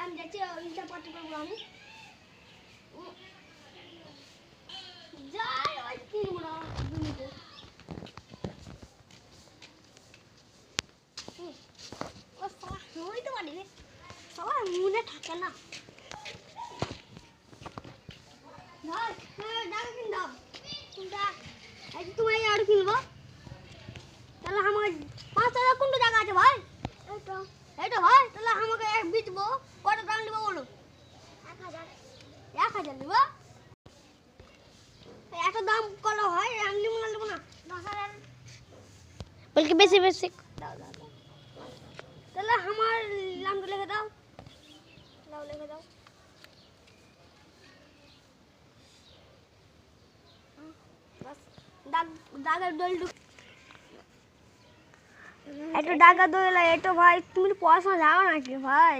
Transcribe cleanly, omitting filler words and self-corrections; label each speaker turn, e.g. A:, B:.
A: আমি যাচ্ছি Insta party করবো আমি যাই ওই কিনবো না দুমিতে ও সবাই হইতে পারি রে সবাই মনে থাকে না ভাই টাকা কিন দাও তুমি আর কিনবো তাহলে আমার 5,000 কোন টাকা আছে ভাই এইটা ভাই তাহলে আমাকে এক বেচবো কত দাম নিবো বলো 1,000 নিবো এত দাম কত হয় আমি নিবো না 10,000
B: বলকে বেশি বেশি
A: দাও তাহলে আমার নামটা লিখে দাও লিখে দাও বাস দাগের দলটু একটু টাকা দইলা এটা ভাই তুমি পয়সা যাও নাকি ভাই